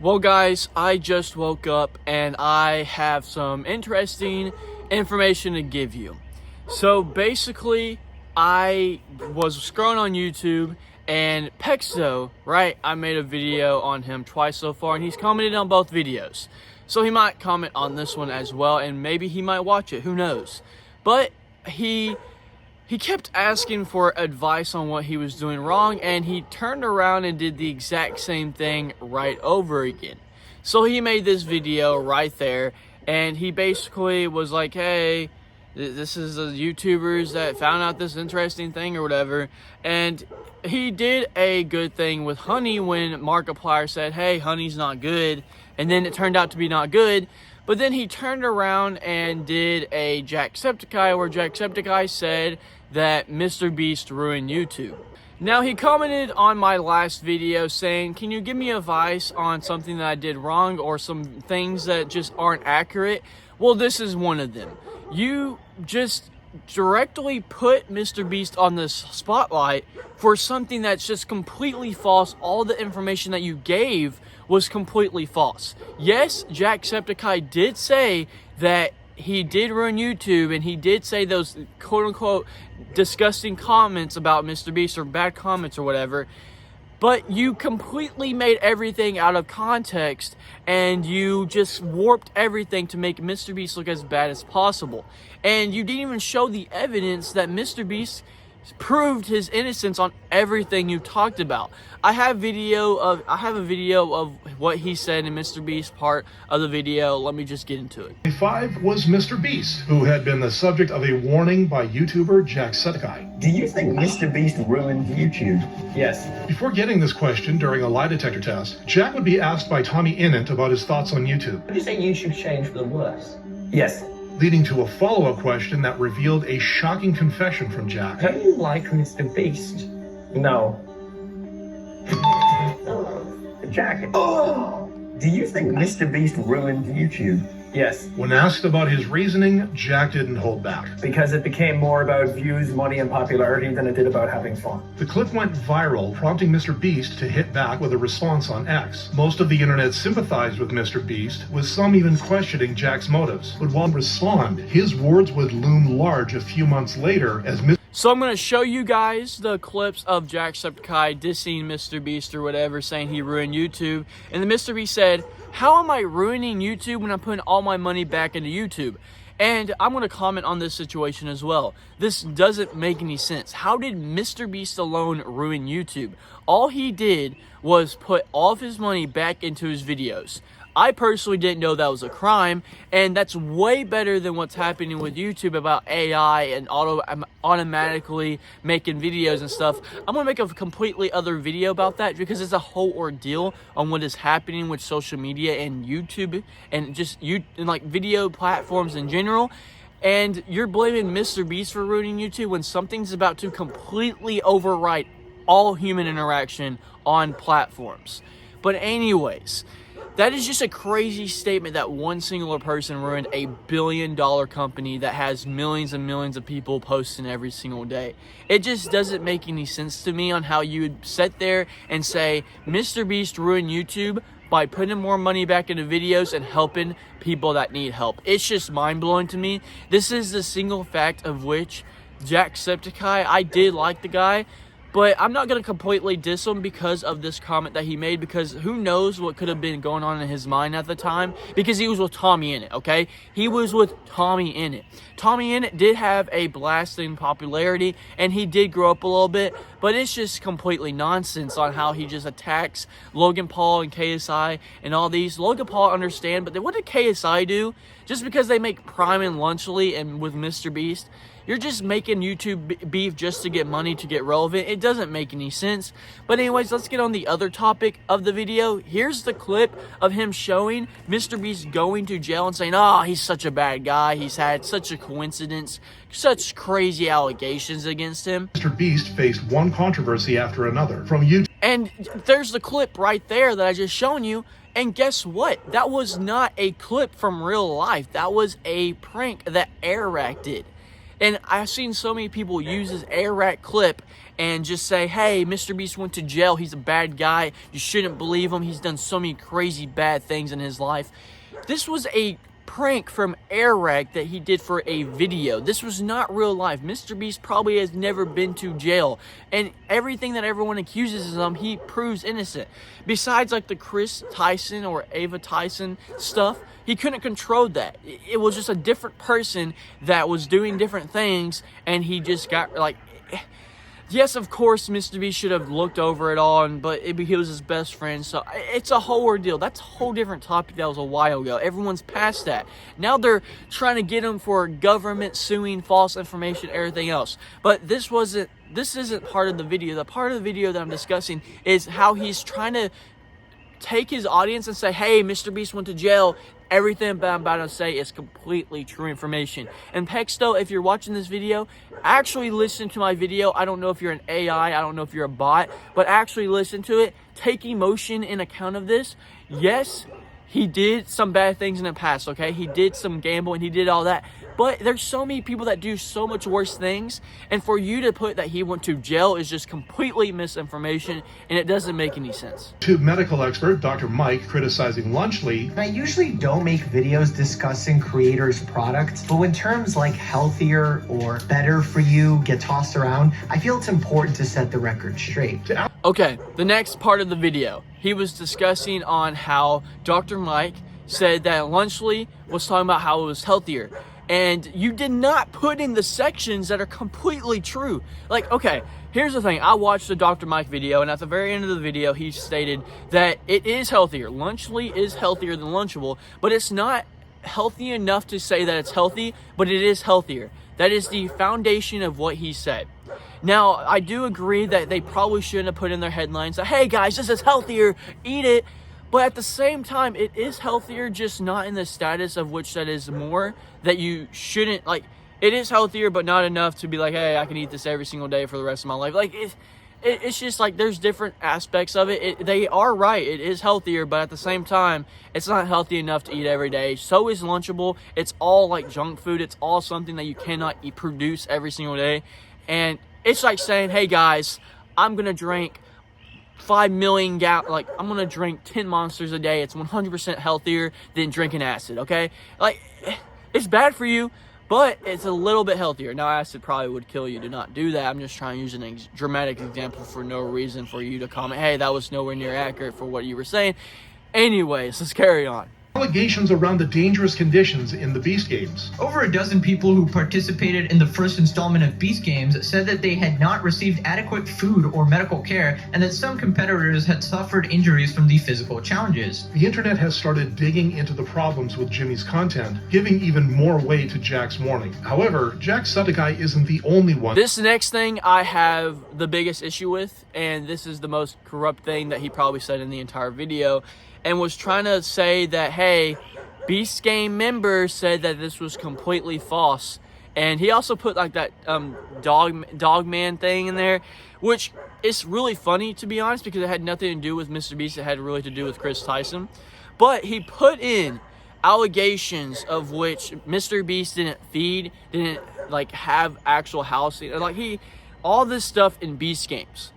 Well guys, I just woke up and I have some interesting information to give you. So basically, I was scrolling on YouTube and Pexto, right? I made a video on him twice so far and he's commented on both videos. So he might comment on this one as well and maybe he might watch it, who knows. But he kept asking for advice on what he was doing wrong, and he turned around and did the exact same thing right over again. So he made this video right there, and he basically was like, hey, this is the YouTubers that found out this interesting thing or whatever. And he did a good thing with honey when Markiplier said, hey, honey's not good, and then it turned out to be not good. But then he turned around and did a Jacksepticeye where Jacksepticeye said that MrBeast ruined YouTube. Now he commented on my last video saying, can you give me advice on something that I did wrong or some things that just aren't accurate? Well, this is one of them. You just directly put MrBeast on the spotlight for something that's just completely false. All the information that you gave was completely false. Yes, Jacksepticeye did say that he did ruin YouTube, and he did say those quote-unquote disgusting comments about MrBeast or bad comments or whatever, but you completely made everything out of context and you just warped everything to make MrBeast look as bad as possible. And you didn't even show the evidence that MrBeast proved his innocence on everything you talked about. I have a video of what he said in MrBeast part of the video. Let me just get into it. 5 was MrBeast, who had been the subject of a warning by YouTuber Jacksepticeye. Do you think MrBeast ruined YouTube? Yes. Before getting this question during a lie detector test, Jack would be asked by Tommy Innit about his thoughts on YouTube. Would you say YouTube changed for the worse? Yes. Leading to a follow-up question that revealed a shocking confession from Jack. Don't you like MrBeast? No. Jack, do you think MrBeast ruined YouTube? Yes. When asked about his reasoning, Jack didn't hold back. Because it became more about views, money, and popularity than it did about having fun. The clip went viral, prompting MrBeast to hit back with a response on X. Most of the internet sympathized with MrBeast, with some even questioning Jack's motives. But while respond, his words would loom large a few months later as So I'm going to show you guys the clips of Jacksepticeye dissing MrBeast or whatever, saying he ruined YouTube. And the MrBeast said, how am I ruining YouTube when I'm putting all my money back into YouTube? And I'm going to comment on this situation as well. This doesn't make any sense. How did MrBeast alone ruin YouTube? All he did was put all of his money back into his videos. I personally didn't know that was a crime, and that's way better than what's happening with YouTube about AI and automatically making videos and stuff. I'm going to make a completely other video about that because it's a whole ordeal on what is happening with social media and YouTube and just like video platforms in general. And you're blaming MrBeast for ruining YouTube when something's about to completely overwrite all human interaction on platforms. But anyways, that is just a crazy statement that one singular person ruined a billion-dollar company that has millions and millions of people posting every single day. It just doesn't make any sense to me on how you would sit there and say MrBeast ruined YouTube by putting more money back into videos and helping people that need help. It's just mind-blowing to me. This is the single fact of which Jacksepticeye, I did like the guy, but I'm not going to completely diss him because of this comment that he made, because who knows what could have been going on in his mind at the time, because he was with Tommy Innit, okay? He was with Tommy Innit. Tommy Innit did have a blasting popularity, and he did grow up a little bit, but it's just completely nonsense on how he just attacks Logan Paul and KSI and all these. Logan Paul understand, but what did KSI do? Just because they make Prime and Lunchly and with MrBeast, you're just making YouTube beef just to get money, to get relevant. It doesn't make any sense. But anyways, let's get on the other topic of the video. Here's the clip of him showing MrBeast going to jail and saying, oh, he's such a bad guy. He's had such a coincidence, such crazy allegations against him. MrBeast faced one controversy after another from YouTube. And there's the clip right there that I just shown you. And guess what? That was not a clip from real life. That was a prank that Airrack did. And I've seen so many people use this Airrack clip and just say, hey, MrBeast went to jail, he's a bad guy, you shouldn't believe him, he's done so many crazy bad things in his life. This was a prank from Eric that he did for a video. This was not real life. MrBeast probably has never been to jail, and everything that everyone accuses him, he proves innocent. Besides like the Chris Tyson or Ava Tyson stuff, he couldn't control that. It was just a different person that was doing different things, and he just got like, yes, of course, MrBeast should have looked over it all, but he was his best friend, so it's a whole ordeal. That's a whole different topic that was a while ago. Everyone's past that. Now they're trying to get him for government suing, false information, everything else. But this isn't part of the video. The part of the video that I'm discussing is how he's trying to take his audience and say, hey, MrBeast went to jail. Everything that I'm about to say is completely true information. And Pexto, if you're watching this video, actually listen to my video. I don't know if you're an AI, I don't know if you're a bot, but actually listen to it. Take emotion in account of this. Yes, he did some bad things in the past, okay? He did some gambling, he did all that. But there's so many people that do so much worse things, and for you to put that he went to jail is just completely misinformation, and it doesn't make any sense. To medical expert Dr. Mike criticizing Lunchly. I usually don't make videos discussing creators' products, but when terms like healthier or better for you get tossed around, I feel it's important to set the record straight. Okay, the next part of the video, he was discussing on how Dr. Mike said that Lunchly was talking about how it was healthier. And you did not put in the sections that are completely true. Like, okay, here's the thing. I watched the Dr. Mike video, and at the very end of the video, he stated that it is healthier. Lunchly is healthier than Lunchable, but it's not healthy enough to say that it's healthy, but it is healthier. That is the foundation of what he said. Now, I do agree that they probably shouldn't have put in their headlines that, hey guys, this is healthier, eat it. But at the same time, it is healthier, just not in the status of which that is more, that you shouldn't, like, it is healthier, but not enough to be like, hey, I can eat this every single day for the rest of my life. Like, it's just like, there's different aspects of it. They are right, it is healthier, but at the same time, it's not healthy enough to eat every day. So is Lunchable. It's all like junk food. It's all something that you cannot produce every single day. And it's like saying, hey guys, I'm gonna drink 5 million like I'm gonna drink 10 Monsters a day. It's 100% healthier than drinking acid, okay? Like, it's bad for you, but it's a little bit healthier. Now, acid probably would kill you. Do not do that. I'm just trying to use a dramatic example for no reason for you to comment, hey, that was nowhere near accurate for what you were saying. Anyways, let's carry on. Allegations around the dangerous conditions in the Beast Games. Over a dozen people who participated in the first installment of Beast Games said that they had not received adequate food or medical care, and that some competitors had suffered injuries from the physical challenges. The internet has started digging into the problems with Jimmy's content, giving even more weight to Jack's warning. However, Jacksepticeye isn't the only one. This next thing I have the biggest issue with, and this is the most corrupt thing that he probably said in the entire video, and was trying to say that, hey, Beast Game members said that this was completely false. And he also put like that dogman thing in there, which is really funny, to be honest, because it had nothing to do with MrBeast. It had really to do with Chris Tyson. But he put in allegations of which MrBeast didn't like have actual housing. Like, all this stuff in Beast Games.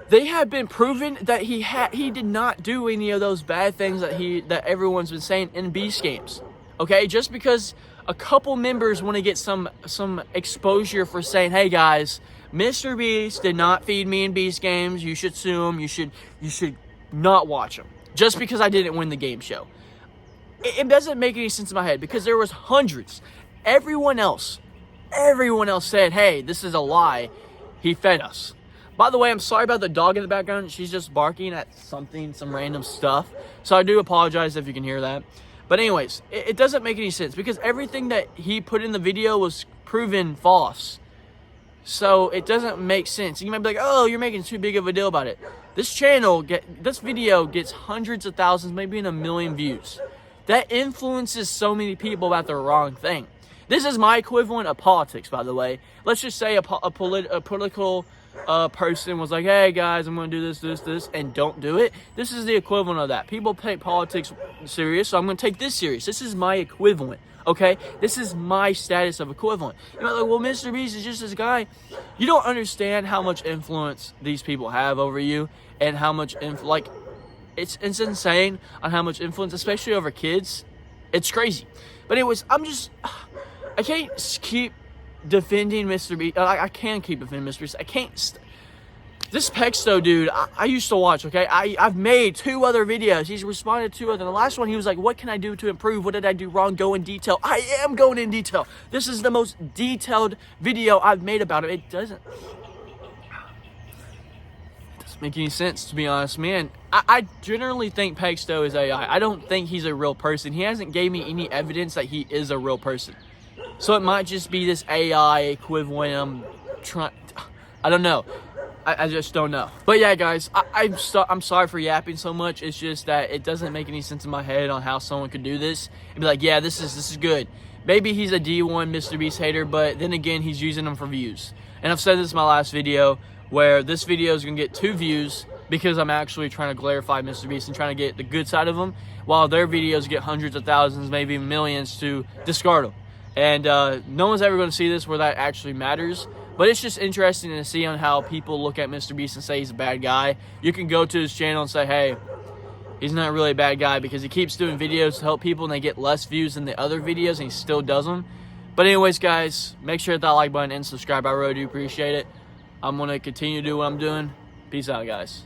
They have been proven that he did not do any of those bad things that everyone's been saying in Beast Games. Okay, just because a couple members want to get some exposure for saying, hey guys, MrBeast did not feed me in Beast Games, you should sue him, you should not watch him. Just because I didn't win the game show. It doesn't make any sense in my head, because there was hundreds. Everyone else said, hey, this is a lie, he fed us. By the way, I'm sorry about the dog in the background. She's just barking at some random stuff. So I do apologize if you can hear that. But anyways, it doesn't make any sense, because everything that he put in the video was proven false. So it doesn't make sense. You might be like, oh, you're making too big of a deal about it. This video gets hundreds of thousands, maybe even 1 million views. That influences so many people about the wrong thing. This is my equivalent of politics, by the way. Let's just say a political person was like, hey guys, I'm gonna do this, and don't do it. This is the equivalent of that. People take politics serious, so I'm gonna take this serious. This is my equivalent, okay? This is my status of equivalent. You're like, well, Mr. Beast is just this guy. You don't understand how much influence these people have over you, and how much it's insane on how much influence, especially over kids. It's crazy. But anyways, I can't keep defending Mr. Beast. I can keep defending Mr. Beast. I can't. This Pexto dude, I used to watch, okay? I've made 2 other videos. He's responded to 2 other. The last one, he was like, what can I do to improve? What did I do wrong? Go in detail. I am going in detail. This is the most detailed video I've made about it. It doesn't make any sense, to be honest, man. I generally think Pexto is AI. I don't think he's a real person. He hasn't gave me any evidence that he is a real person. So it might just be this AI equivalent. I don't know. I just don't know. But yeah, guys, I'm sorry for yapping so much. It's just that it doesn't make any sense in my head on how someone could do this and be like, yeah, this is good. Maybe he's a D1 Mr. Beast hater, but then again, he's using them for views. And I've said this in my last video, where this video is gonna get 2 views because I'm actually trying to glorify Mr. Beast and trying to get the good side of him, while their videos get hundreds of thousands, maybe millions, to discard them. And no one's ever going to see this where that actually matters. But it's just interesting to see on how people look at Mr. Beast and say he's a bad guy. You can go to his channel and say, hey, he's not really a bad guy because he keeps doing videos to help people and they get less views than the other videos and he still does them. But anyways, guys, make sure to hit that like button and subscribe. I really do appreciate it. I'm going to continue to do what I'm doing. Peace out, guys.